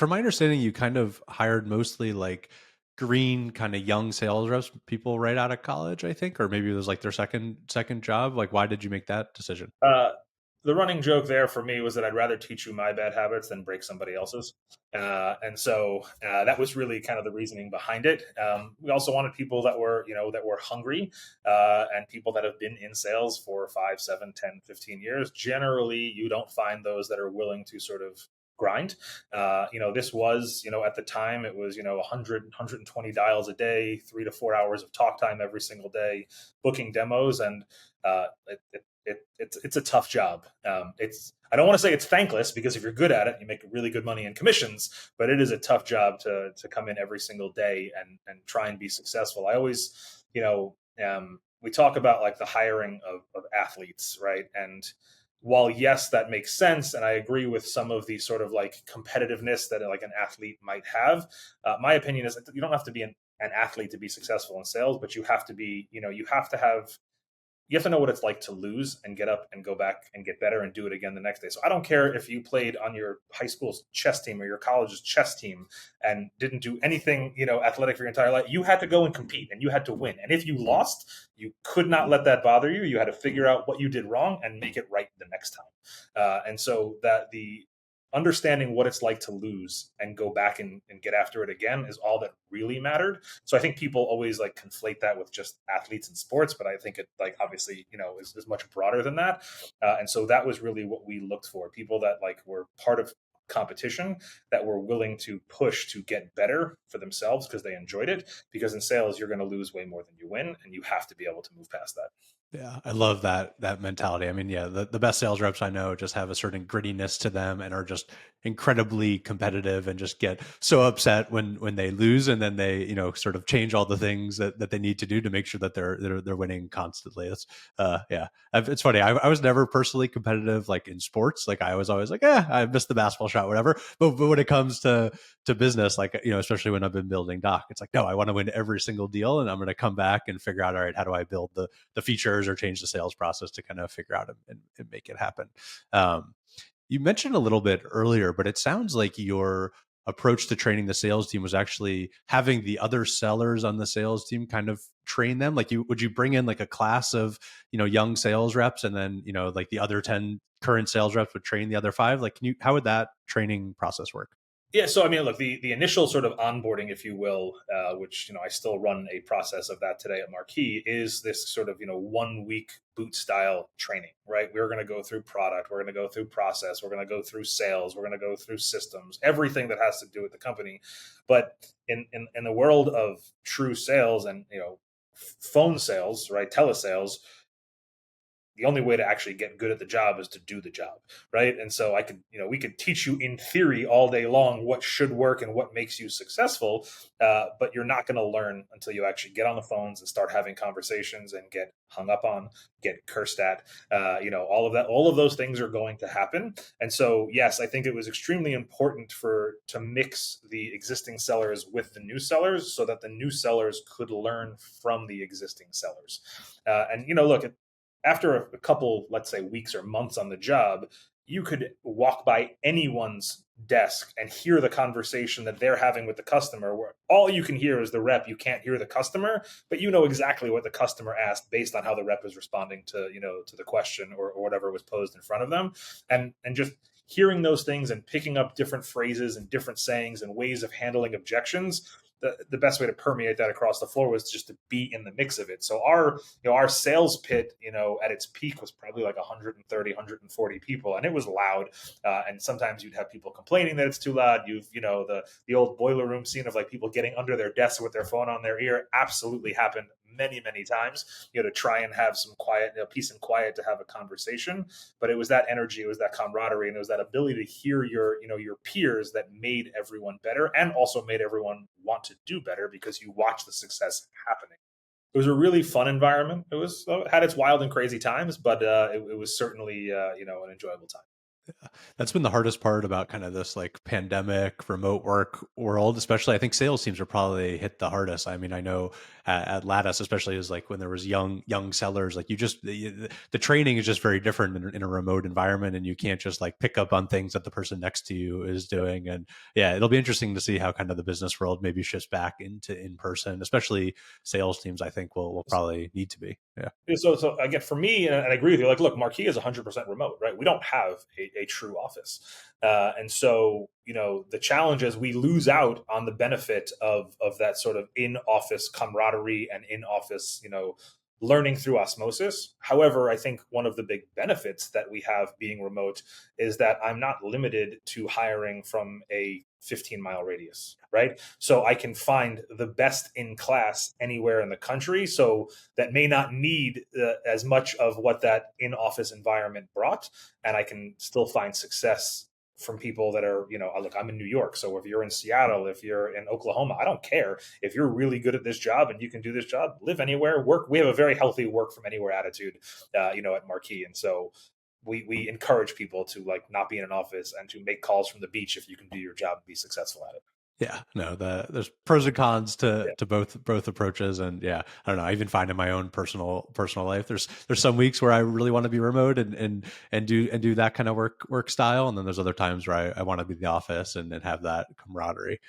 from my understanding, you kind of hired mostly like green kind of young sales reps, people right out of college, I think, or maybe it was like their second job. Like, why did you make that decision? Uh, the running joke there for me was that I'd rather teach you my bad habits than break somebody else's. And so that was really kind of the reasoning behind it. We also wanted people that were, that were hungry, and people that have been in sales for 5, 7, 10, 15 years. Generally, you don't find those that are willing to sort of grind. This was, at the time, it was, 100, 120 dials a day, 3 to 4 hours of talk time every single day, booking demos. And it's a tough job. It's I don't want to say it's thankless, because if you're good at it, you make really good money in commissions. But it is a tough job to come in every single day and try and be successful. I always, we talk about like the hiring of athletes, right? And while yes, that makes sense, and I agree with some of the sort of like competitiveness that like an athlete might have, my opinion is that you don't have to be an athlete to be successful in sales, but you have to be, you have to know what it's like to lose and get up and go back and get better and do it again the next day. So I don't care if you played on your high school's chess team or your college's chess team and didn't do anything, athletic for your entire life. You had to go and compete and you had to win. And if you lost, you could not let that bother you. You had to figure out what you did wrong and make it right the next time. And so that the understanding what it's like to lose and go back and get after it again is all that really mattered. So I think people always like conflate that with just athletes and sports, but I think it like obviously, is much broader than that. And so that was really what we looked for: people that like were part of competition, that were willing to push to get better for themselves because they enjoyed it. Because in sales, you're going to lose way more than you win, and you have to be able to move past that. Yeah, I love that mentality. I mean, yeah, the best sales reps I know just have a certain grittiness to them and are just incredibly competitive and just get so upset when they lose, and then they sort of change all the things that they need to do to make sure that they're winning constantly. That's yeah, it's funny. I was never personally competitive like in sports. Like I was always like, I missed the basketball shot, whatever. But when it comes to business, like especially when I've been building doc, it's like no, I want to win every single deal, and I'm going to come back and figure out, all right, how do I build the features or change the sales process to kind of figure out and make it happen. You mentioned a little bit earlier, but it sounds like your approach to training the sales team was actually having the other sellers on the sales team kind of train them. Like, would you bring in like a class of young sales reps, and then like the other 10 current sales reps would train the other five? Like, how would that training process work? Yeah, so I mean, look, the initial sort of onboarding, if you will, which I still run a process of that today at Marqii, is this sort of 1 week boot style training, right? We're going to go through product, we're going to go through process, we're going to go through sales, we're going to go through systems, everything that has to do with the company. But in the world of true sales and phone sales, right, telesales, the only way to actually get good at the job is to do the job, right? And so we could teach you in theory all day long what should work and what makes you successful, but you're not going to learn until you actually get on the phones and start having conversations and get hung up on, get cursed at. All of that, all of those things are going to happen. And so, yes, I think it was extremely important to mix the existing sellers with the new sellers, so that the new sellers could learn from the existing sellers. Look, after a couple, let's say, weeks or months on the job, you could walk by anyone's desk and hear the conversation that they're having with the customer, where all you can hear is the rep. You can't hear the customer, but you know exactly what the customer asked based on how the rep is responding to the question, or whatever was posed in front of them. And just hearing those things and picking up different phrases and different sayings and ways of handling objections, the best way to permeate that across the floor was just to be in the mix of it. So our sales pit, at its peak, was probably like 130, 140 people, and it was loud. And sometimes you'd have people complaining that it's too loud. The old boiler room scene of like people getting under their desk with their phone on their ear absolutely happened many, many times, to try and have some quiet, peace and quiet to have a conversation. But it was that energy, it was that camaraderie, and it was that ability to hear your peers that made everyone better, and also made everyone want to do better because you watch the success happening. It was a really fun environment. It had its wild and crazy times, but it was certainly an enjoyable time. That's been the hardest part about kind of this like pandemic remote work world, especially I think sales teams are probably hit the hardest. I mean, I know at Lattice, especially is like when there was young sellers, like you just the training is just very different in a remote environment, and you can't just like pick up on things that the person next to you is doing. And yeah, it'll be interesting to see how kind of the business world maybe shifts back into in person, especially sales teams. I think will probably need to be. Yeah. So again, for me, and I agree with you. Like, look, Marquee is 100% remote, right? We don't have a true office, and so the challenge is we lose out on the benefit of that sort of in office camaraderie and in office, learning through osmosis. However, I think one of the big benefits that we have being remote is that I'm not limited to hiring from a 15-mile radius, right? So I can find the best in class anywhere in the country. So that may not need as much of what that in office environment brought. And I can still find success from people that are, look, I'm in New York. So if you're in Seattle, if you're in Oklahoma, I don't care. If you're really good at this job and you can do this job, live anywhere, work. We have a very healthy work from anywhere attitude, at Marquee. And so we encourage people to like not be in an office and to make calls from the beach if you can do your job and be successful at it. Yeah, no, there's pros and cons Yeah. to both approaches, and yeah, I don't know. I even find in my own personal life, there's some weeks where I really want to be remote and do that kind of work style, and then there's other times where I want to be in the office and have that camaraderie.